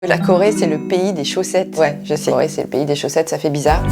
La Corée, c'est le pays des chaussettes. Ouais, je sais. La Corée, c'est le pays des chaussettes, ça fait bizarre.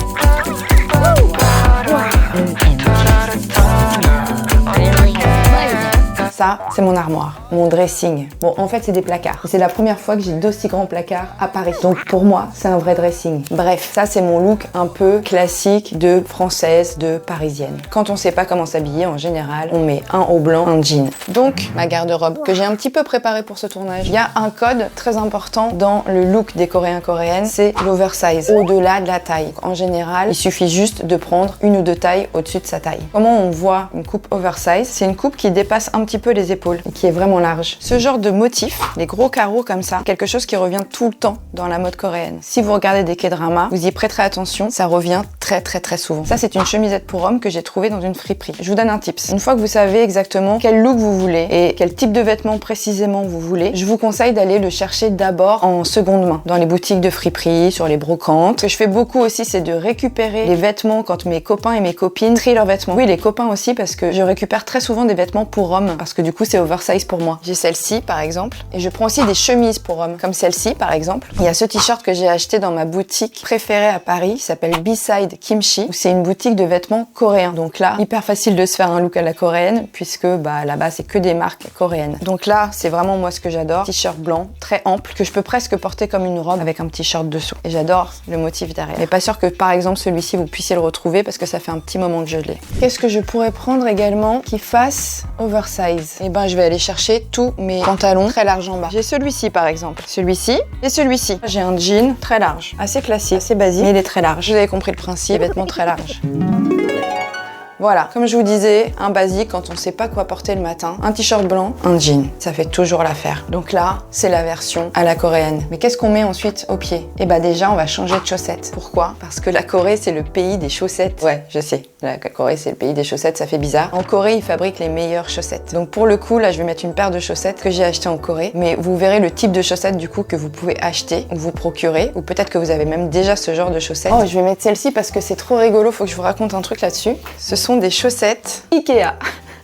Ça, c'est mon armoire, mon dressing. Bon, en fait, c'est des placards. C'est la première fois que j'ai d'aussi grands placards à Paris. Donc, pour moi, c'est un vrai dressing. Bref, ça, c'est mon look un peu classique de française, de parisienne. Quand on sait pas comment s'habiller, en général, on met un haut blanc, un jean. Donc, ma garde-robe, que j'ai un petit peu préparée pour ce tournage. Il y a un code très important dans le look des Coréens-Coréennes, c'est l'oversize, au-delà de la taille. En général, il suffit juste de prendre une ou deux tailles au-dessus de sa taille. Comment on voit une coupe oversize? C'est une coupe qui dépasse un petit peu les épaules et qui est vraiment large. Ce genre de motif, les gros carreaux comme ça, quelque chose qui revient tout le temps dans la mode coréenne. Si vous regardez des K-dramas, vous y prêterez attention, ça revient très souvent. Ça, c'est une chemisette pour homme que j'ai trouvée dans une friperie. Je vous donne un tips. Une fois que vous savez exactement quel look vous voulez et quel type de vêtements précisément vous voulez, je vous conseille d'aller le chercher d'abord en seconde main, dans les boutiques de friperie, sur les brocantes. Ce que je fais beaucoup aussi, c'est de récupérer les vêtements quand mes copains et mes copines trient leurs vêtements. Oui, les copains aussi, parce que je récupère très souvent des vêtements pour hommes, parce que du coup, c'est oversize pour moi. J'ai celle-ci, par exemple, et je prends aussi des chemises pour hommes, comme celle-ci, par exemple. Il y a ce t-shirt que j'ai acheté dans ma boutique préférée à Paris, qui s'appelle B-Side Kimchi, où c'est une boutique de vêtements coréens. Donc là, hyper facile de se faire un look à la coréenne, puisque là-bas, c'est que des marques coréennes. Donc là, c'est vraiment moi ce que j'adore. T-shirt blanc, très ample, que je peux presque porter comme une robe avec un petit short dessous. Et j'adore le motif derrière. Mais pas sûr que, par exemple, celui-ci, vous puissiez le retrouver, parce que ça fait un petit moment que je l'ai. Qu'est-ce que je pourrais prendre également qui fasse oversize? Et je vais aller chercher tous mes pantalons très larges en bas. J'ai celui-ci par exemple, celui-ci et celui-ci. J'ai un jean très large, assez classique, assez basique, mais il est très large. Vous avez compris le principe, des vêtements très larges. Voilà, comme je vous disais, un basique quand on sait pas quoi porter le matin, un t-shirt blanc, un jean, ça fait toujours l'affaire. Donc là, c'est la version à la coréenne. Mais qu'est-ce qu'on met ensuite au pied? Et déjà, on va changer de chaussettes. Pourquoi? Parce que la Corée, c'est le pays des chaussettes. Ouais, je sais, la Corée, c'est le pays des chaussettes, ça fait bizarre. En Corée, ils fabriquent les meilleures chaussettes. Donc pour le coup, là, je vais mettre une paire de chaussettes que j'ai achetées en Corée, mais vous verrez le type de chaussettes du coup que vous pouvez acheter ou vous procurer, ou peut-être que vous avez même déjà ce genre de chaussettes. Oh, je vais mettre celle-ci parce que c'est trop rigolo, faut que je vous raconte un truc là-dessus. Ce sont des chaussettes Ikea.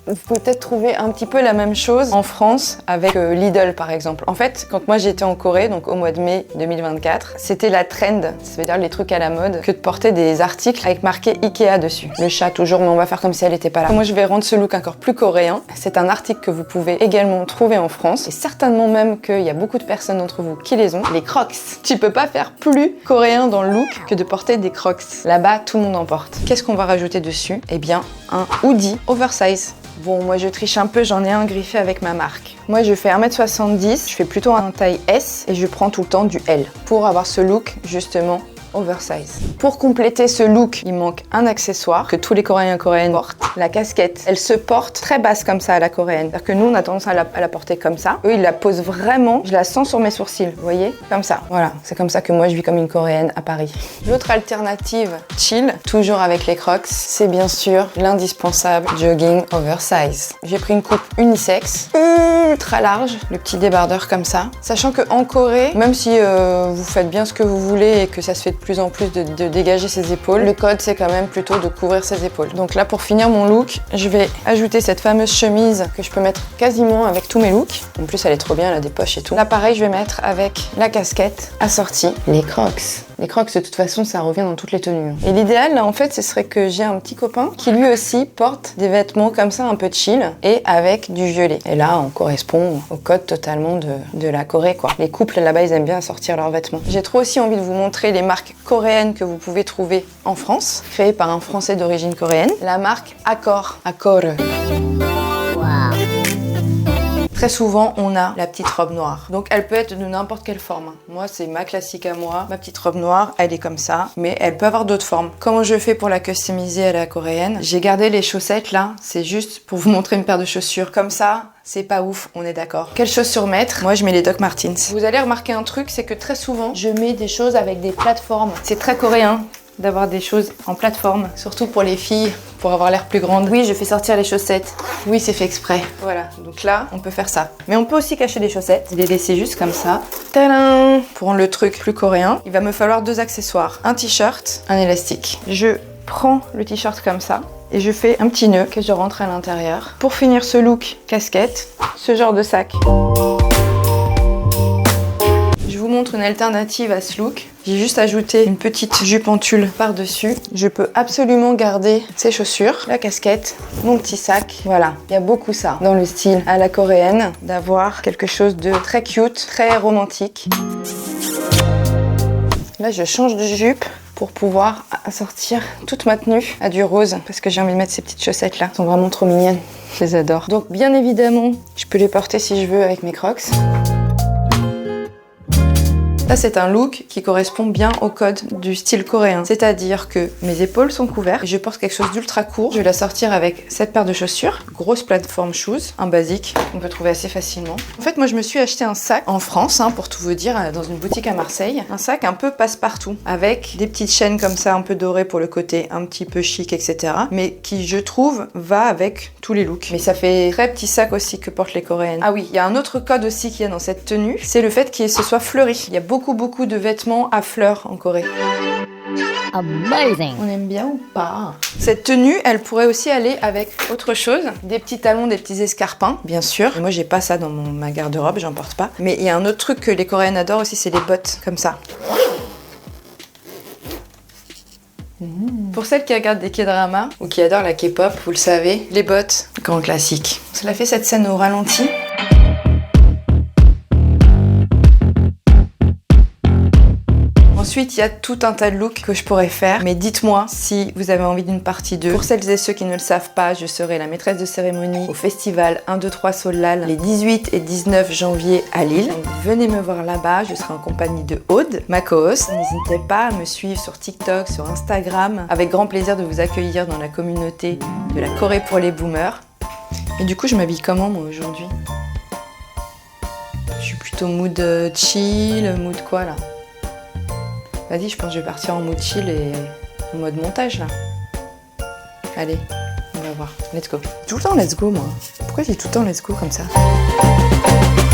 Vous pouvez peut-être trouver un petit peu la même chose en France avec Lidl par exemple. En fait, quand moi j'étais en Corée, donc au mois de mai 2024, c'était la trend, ça veut dire les trucs à la mode, que de porter des articles avec marqué Ikea dessus. Le chat toujours, mais on va faire comme si elle n'était pas là. Moi je vais rendre ce look encore plus coréen. C'est un article que vous pouvez également trouver en France et certainement même qu'il y a beaucoup de personnes d'entre vous qui les ont. Les Crocs. Tu peux pas faire plus coréen dans le look que de porter des Crocs. Là-bas, tout le monde en porte. Qu'est-ce qu'on va rajouter dessus? Eh bien, un hoodie oversize. Bon, moi je triche un peu, j'en ai un griffé avec ma marque. Moi je fais 1m70, je fais plutôt un taille S et je prends tout le temps du L pour avoir ce look justement oversize. Pour compléter ce look, il manque un accessoire que tous les Coréens et Coréennes portent, la casquette. Elle se porte très basse comme ça à la coréenne. C'est-à-dire que nous, on a tendance à la porter comme ça. Eux, ils la posent vraiment, je la sens sur mes sourcils, vous voyez? Comme ça. Voilà, c'est comme ça que moi, je vis comme une Coréenne à Paris. L'autre alternative chill, toujours avec les Crocs, c'est bien sûr l'indispensable jogging oversize. J'ai pris une coupe unisexe, ultra large, le petit débardeur comme ça. Sachant qu'en Corée, même si vous faites bien ce que vous voulez et que ça se fait de plus en plus de dégager ses épaules, le code c'est quand même plutôt de couvrir ses épaules. Donc là pour finir mon look, je vais ajouter cette fameuse chemise que je peux mettre quasiment avec tous mes looks. En plus elle est trop bien, elle a des poches et tout. Là pareil je vais mettre avec la casquette assortie les Crocs. Les Crocs de toute façon ça revient dans toutes les tenues. Et l'idéal là en fait ce serait que j'ai un petit copain qui lui aussi porte des vêtements comme ça un peu chill et avec du violet. Et là on correspond au code totalement de la Corée quoi. Les couples là-bas ils aiment bien sortir leurs vêtements. J'ai trop aussi envie de vous montrer les marques coréennes que vous pouvez trouver en France, créées par un Français d'origine coréenne. La marque Accor. Accor. Très souvent, on a la petite robe noire. Donc, elle peut être de n'importe quelle forme. Moi, c'est ma classique à moi. Ma petite robe noire, elle est comme ça. Mais elle peut avoir d'autres formes. Comment je fais pour la customiser à la coréenne? J'ai gardé les chaussettes là. C'est juste pour vous montrer une paire de chaussures. Comme ça, c'est pas ouf, on est d'accord. Quelles chaussures mettre? Moi, je mets les Doc Martens. Vous allez remarquer un truc, c'est que très souvent, je mets des choses avec des plateformes. C'est très coréen d'avoir des choses en plateforme, surtout pour les filles, pour avoir l'air plus grande. Oui, je fais sortir les chaussettes. Oui, c'est fait exprès. Voilà, donc là, on peut faire ça. Mais on peut aussi cacher les chaussettes, les laisser juste comme ça. Tadam! Pour rendre le truc plus coréen, il va me falloir deux accessoires. Un t-shirt, un élastique. Je prends le t-shirt comme ça et je fais un petit nœud que je rentre à l'intérieur. Pour finir ce look casquette, ce genre de sac. montre une alternative à ce look. J'ai juste ajouté une petite jupe en tulle par-dessus. Je peux absolument garder ces chaussures, la casquette, mon petit sac. Voilà, il y a beaucoup ça dans le style à la coréenne, d'avoir quelque chose de très cute, très romantique. Là, je change de jupe pour pouvoir assortir toute ma tenue à du rose parce que j'ai envie de mettre ces petites chaussettes là. Elles sont vraiment trop mignonnes. Je les adore. Donc bien évidemment, je peux les porter si je veux avec mes Crocs. Ça, c'est un look qui correspond bien au code du style coréen. C'est-à-dire que mes épaules sont couvertes et je porte quelque chose d'ultra court. Je vais la sortir avec cette paire de chaussures, grosse plateforme shoes, un basique qu'on peut trouver assez facilement. En fait, moi, je me suis acheté un sac en France, pour tout vous dire, dans une boutique à Marseille. Un sac un peu passe-partout, avec des petites chaînes comme ça, un peu dorées pour le côté, un petit peu chic, etc. Mais qui, je trouve, va avec tous les looks. Mais ça fait très petit sac aussi que portent les Coréennes. Ah oui, il y a un autre code aussi qu'il y a dans cette tenue, c'est le fait qu'il se soit fleuri. Il y a beaucoup de vêtements à fleurs en Corée. Amazing. On aime bien ou pas? Cette tenue, elle pourrait aussi aller avec autre chose. Des petits talons, des petits escarpins, bien sûr. Moi, j'ai pas ça dans ma garde-robe, j'en porte pas. Mais il y a un autre truc que les Coréennes adorent aussi, c'est les bottes, comme ça. Pour celles qui regardent des K-dramas ou qui adorent la K-pop, vous le savez, les bottes, grand classique. Cela fait cette scène au ralenti. Ensuite, il y a tout un tas de looks que je pourrais faire, mais dites-moi si vous avez envie d'une partie 2. Pour celles et ceux qui ne le savent pas, je serai la maîtresse de cérémonie au festival 1, 2, 3 Solal les 18 et 19 janvier à Lille. Donc, venez me voir là-bas, je serai en compagnie de Aude, ma co-host. N'hésitez pas à me suivre sur TikTok, sur Instagram. Avec grand plaisir de vous accueillir dans la communauté de la Corée pour les boomers. Et du coup, je m'habille comment moi aujourd'hui? Je suis plutôt mood chill, mood quoi là? Vas-y, je pense que je vais partir en mode chill et en mode montage là. Allez, on va voir. Let's go. Tout le temps let's go moi. Pourquoi j'ai tout le temps let's go comme ça?